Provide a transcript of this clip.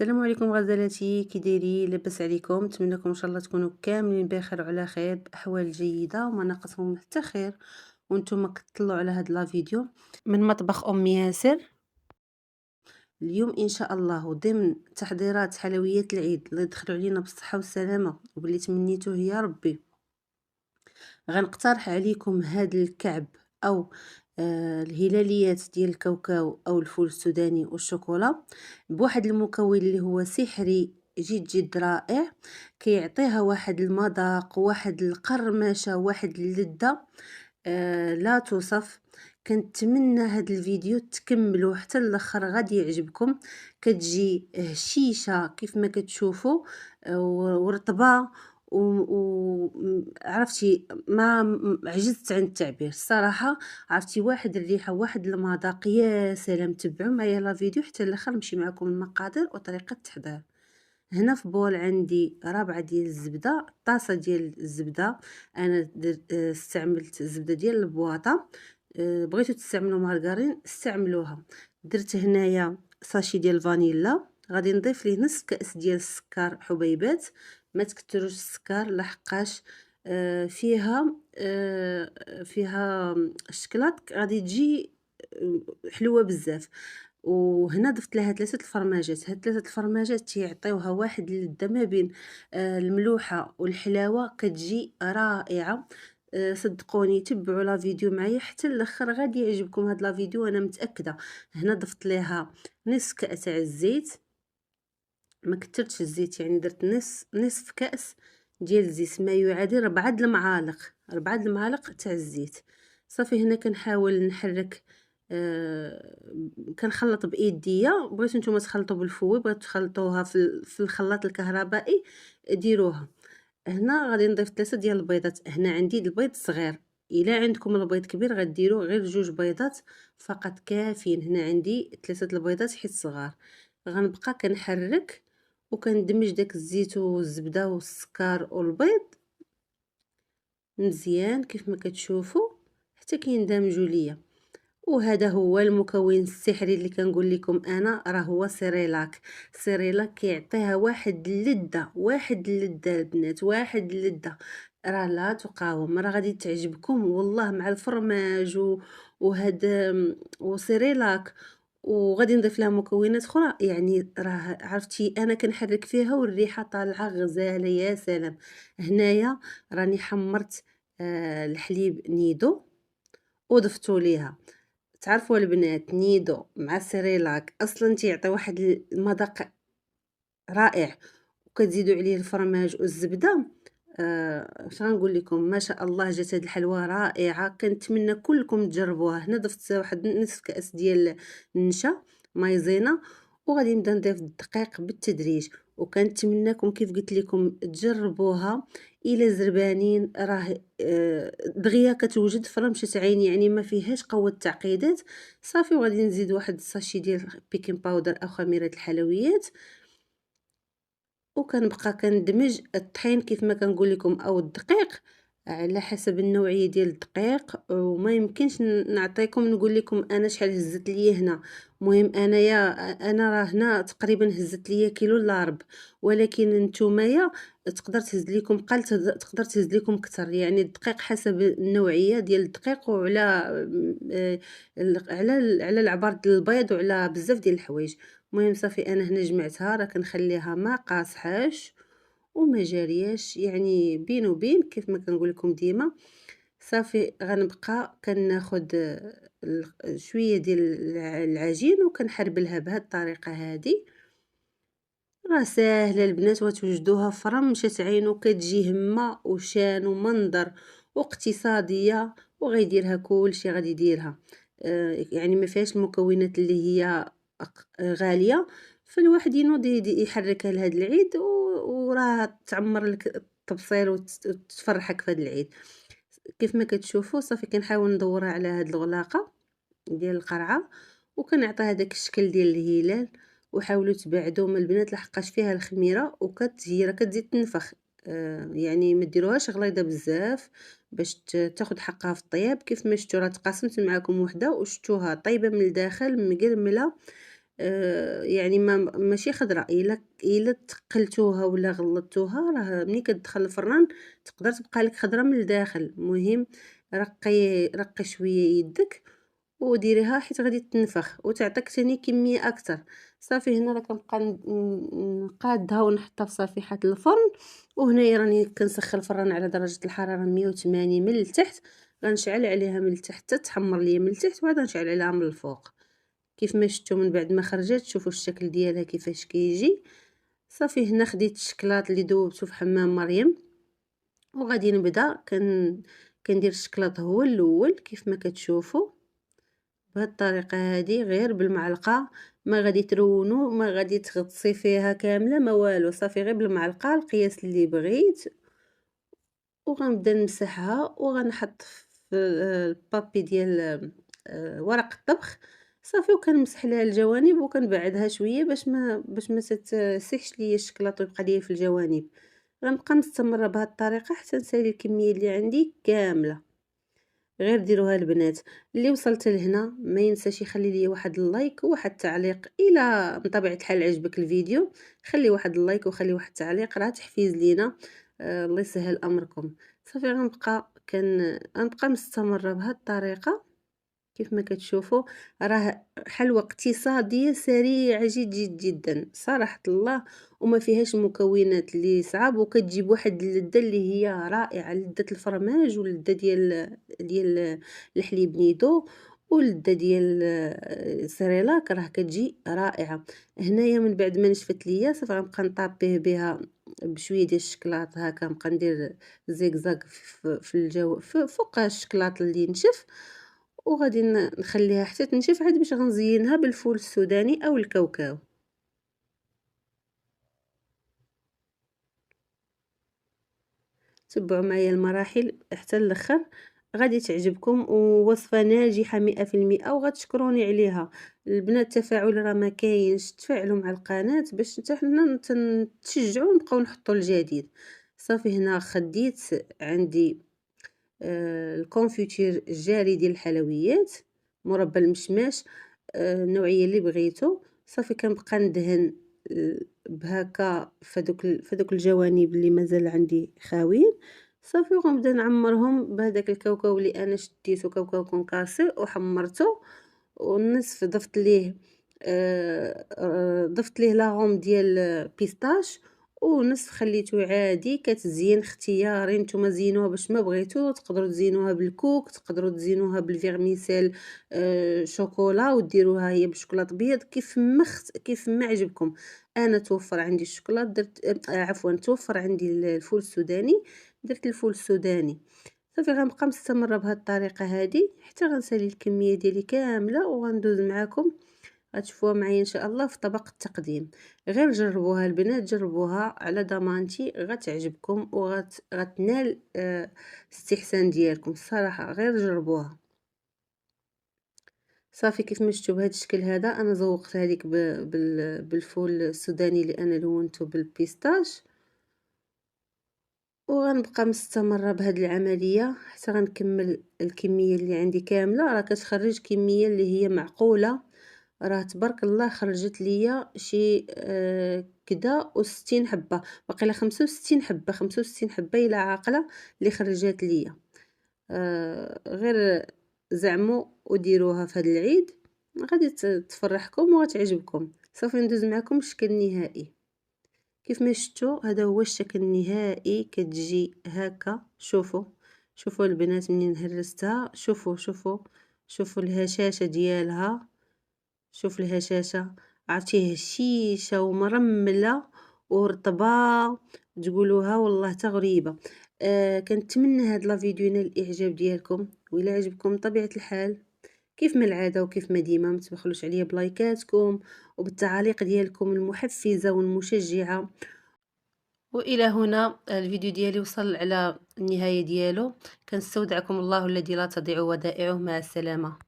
السلام عليكم غزالاتي، كي دايرين؟ لاباس عليكم؟ نتمنىكم ان شاء الله تكونوا كاملين بخير وعلى خير باحوال جيده وما ناقصهم حتى خير. وانتم كتطلعوا على هاد لا فيديو من مطبخ ام ياسر. اليوم ان شاء الله ضمن تحضيرات حلويات العيد اللي دخلوا علينا بالصحه والسلامه وباللي تمنيتوه يا ربي، غنقترح عليكم هاد الكعب او الهلاليات ديال الكاوكاو او الفول السوداني والشوكولا بواحد المكون اللي هو سحري جد جد رائع، كيعطيها واحد المذاق وواحد القرمشه وواحد اللذة لا توصف. كنتمنى هاد الفيديو تكملوا حتى الاخر غادي يعجبكم. كتجي هشيشه كيف ما كتشوفوا، ورطبه عرفتي ما عجزت عن التعبير الصراحه. عرفتي واحد الريحه واحد المذاق يا سلام. تبعوا معايا لا فيديو حتى الاخر نمشي معكم المقادير وطريقه التحضير. هنا في بول عندي ربعة ديال الزبدة، طاسة ديال الزبدة. انا استعملت الزبدة ديال البواطة. بغيتو تستعملوا مارغرين استعملوها. درت هنايا ساشي ديال الفانيلا، غادي نضيف ليه نصف كأس ديال السكر حبيبات. ما تكتروش السكر لحقاش فيها الشكلاط غادي تجي حلوه بزاف. وهنا ضفت لها 3 الفرماجات. هاد 3 الفرماجات تيعطيوها واحد اللذة ما بين الملوحة والحلاوة، كتجي رائعة. صدقوني تبعوا لا فيديو معايا حتى الاخر غادي يعجبكم هاد لا فيديو انا متاكده. هنا ضفت لها نصف كاس تاع الزيت، ما كترتش الزيت يعني درت نصف كاس ديال الزيت، ما يعادل 4 المعالق تاع الزيت. صافي هنا كنحاول نحرك. كنخلط بايديا. بغيتو نتوما تخلطوا بالفوي، بغيتو تخلطوها في الخلاط الكهربائي ديروها. هنا غادي نضيف 3 ديال البيضات. هنا عندي البيض صغير، الا عندكم البيض كبير غديروا غير 2 بيضات فقط كافيين. هنا عندي 3 البيضات حيت صغار. غنبقى كنحرك وكندمج داك الزيت والزبده والسكر والبيض مزيان كيف ما كتشوفوا حتى كيندمجوا ليا. وهذا هو المكون السحري اللي كنقول لكم انا، راه هو سيريلاك. سيريلاك كيعطيها واحد اللذه البنات، واحد اللذه راه لا تقاوم. راه غادي تعجبكم والله مع الفرماج وهذا وسيريلاك. وغادي نضيف لها مكونات اخرى، يعني راه عرفتي انا كنحرك فيها والريحه طالعه غزاله يا سلام. هنايا راني حمرت الحليب نيدو وضفتو ليها. تعرفوا البنات نيدو مع سيريلاك اصلا تيعطي واحد المذاق رائع، وكتزيدوا عليه الفرماج والزبده. اش غنقول لكم، ما شاء الله جات هاد الحلوى رائعه. كنتمنى كلكم تجربوها. هنا ضفت واحد نصف كاس ديال النشا مايزينا، وغادي نبدا نضيف الدقيق بالتدريج. وكنتمنىكم كيف قلت لكم تجربوها. الا زربانين راه دغيا كتوجد في رمشة عين، يعني ما فيهاش قوه تعقيدات. صافي وغادي نزيد واحد الساشي ديال بيكين باودر او خميره الحلويات، وكنبقى كندمج الطحين كيف ما كنقول لكم او الدقيق على حسب النوعيه ديال الدقيق. وما يمكنش نعطيكم نقول لكم انا شحال هزت ليا هنا. مهم انا راه هنا تقريبا هزت ليا كيلو الا ربع، ولكن نتومايا تقدر تهز لكم قل تقدر تهز لكم اكثر. يعني الدقيق حسب النوعيه ديال الدقيق وعلى على العبار ديال البيض وعلى بزاف ديال الحوايج. المهم صافي انا هنا جمعتها، راه كنخليها ما قاصحاش وما جارياش، يعني بين وبين كيف ما كنقول لكم ديما. صافي غنبقى كناخد شويه ديال العجين وكنحربلها بهذه الطريقه هذه. راه ساهله البنات وتوجدوها في رمشه عين، وكتجي همه وشان ومنظر واقتصاديه، وغيديرها كلشي غادي يديرها. يعني ما فيهاش المكونات اللي هي غاليه، فالواحد ينوض يحركها لهاد العيد وراه تعمر لك التبصير وتفرحك في هاد العيد. كيف ما كتشوفوا صافي كنحاول ندورها على هاد الغلاقه ديال القرعه، وكنعطيها داك الشكل ديال الهلال. وحاولوا تبعدوا من البنات لحقاش فيها الخميره هي راه كتزيد تنفخ. يعني ما ديروهاش غليظه بزاف باش تاخد حقها في الطياب. كيف ما شفتوا راه تقاسمت معكم وحده وشفتوها طيبه من الداخل مقرمله يعني ماشي خضرا، إلا تقلتوها ولا غلّظتوها راه ملي كتدخل الفران تقدر تبقى لك خضرا من الداخل. المهم رقّي شوية يدك وديريها حيت غادي تنفخ وتعطيك تاني كمية أكتر. صافي هنا راه كنبقى نقادها ونحطها في صفيحة الفرن، وهنايا راني كنسخّن الفران على درجة الحرارة 180 من التحت، غنشعل عليها من التحت حتى تحمر ليا من التحت وعاد نشعل عليها من الفوق. كيف ما شفتوا من بعد ما خرجت شوفوا الشكل ديالها كيفاش كيجي. صافي هنا خديت الشكلاط اللي ذوبته في حمام مريم وغادي نبدا كندير الشكلاط هو الاول كيف ما كتشوفوا بهاد الطريقه هادي غير بالمعلقه. ما غادي ترونوا، ما غادي تغطسي فيها كامله، ما والو، صافي غير بالمعلقه القياس اللي بغيت. وغنبدا نمسحها وغنحط في البابي ديال ورق الطبخ. صافي وكنمسح ليها الجوانب وكنبعدها شويه باش ما تسيحش ليا الشكلاط ويبقى ليا في الجوانب. غنبقى مستمره بهاد الطريقه حتى نسالي الكميه اللي عندي كامله. غير ديروها البنات. اللي وصلت لهنا ما ينساش يخلي لي واحد اللايك وواحد التعليق الى بطبيعه الحال عجبك الفيديو. خلي واحد اللايك وخلي واحد التعليق راه تحفيز لينا. الله يسهل امركم. صافي غنبقى مستمره بهاد الطريقه. كيف ما كتشوفوا راه حلوى اقتصاديه سريعه جد جد جدا صراحه الله، وما فيهاش المكونات اللي صعاب، وكتجيب واحد اللذه اللي هي رائعه، لذه الفرماج ولذه ديال الحليب نيدو ولذه ديال السريلاك راه كتجي رائعه. هنايا من بعد ما نشفت ليا صافي غنبقى نطابيه بها بشويه ديال الشكلاط هكا، نبقى ندير زيكزاك في الجو فوق الشكلاط اللي نشف، وغادي نخليها حتى تنشف عاد باش غنزينها بالفول السوداني او الكاوكاو. تبعوا معايا المراحل حتى الاخر غادي تعجبكم، ووصفه ناجحه 100% وغتشكروني عليها. البنات التفاعل راه ما كاينش، تفاعلوا مع القناه باش حتى حنا نتشجعوا نبقاو نحطوا الجديد. صافي هنا خديت عندي الكونفيتير الجاري ديال الحلويات، مربى المشماش، النوعيه اللي بغيتو. صافي كنبقى ندهن بهكا فدوك الجوانب اللي مازال عندي خاويين. صافي وغنبدا نعمرهم بهذاك الكاوكاو اللي انا شديته كاوكاو كونكاسي وحمرته. والنصف ضفت ليه لاغوم ديال بيستاش، ونصف خليته عادي كتزيين اختياري. نتوما زينوها باش ما بغيتو، تقدروا تزينوها بالكوك، تقدروا تزينوها بالفيرميسيل شوكولا وديروها هي بالشوكولاط بيض كيف ما عجبكم. انا توفر عندي الشوكولاط درت عفوا توفر عندي الفول السوداني، درت الفول السوداني. صافي غنبقى مستمره بهذه الطريقه هذه حتى غنسالي الكميه ديالي كامله وغندوز معاكم. غتشوفوها معايا ان شاء الله في طبق التقديم. غير جربوها البنات، جربوها على ضمانتي غتعجبكم غتنال استحسان ديالكم الصراحه، غير جربوها. صافي كيف ما شفتوا بهذا الشكل هذا انا زوقت هذيك بالفول السوداني اللي انا لونته بالبيستاش. وغنبقى مستمره بهذه العمليه حتى غنكمل الكميه اللي عندي كامله. راه كتخرج كميه اللي هي معقوله، راه تبارك الله خرجت ليا شي كدا و60 حبه، باقي 65 حبه، 65 حبه الا عاقله اللي خرجت ليا. غير زعموا وديروها في هذا العيد غادي تفرحكم وغتعجبكم. صافي ندوز معكم الشكل النهائي. كيف ما شفتوا هذا هو الشكل النهائي، كتجي هكا. شوفوا البنات منين هرستها، شوفوا الهشاشه ديالها، شوف الهشاشه عرفتيه هشيشه ومرمله ورطبه تقولوها والله تغريبه. كنتمنى هاد لا فيديو ينال الاعجاب ديالكم، وإلا عجبكم طبيعه الحال كيف ما العاده وكيف ما ديما ما تبخلوش عليا بلايكاتكم وبالتعاليق ديالكم المحفزه والمشجعه. والى هنا الفيديو ديالي وصل على النهايه ديالو. كنستودعكم الله الذي لا تضيع ودائعه. مع السلامه.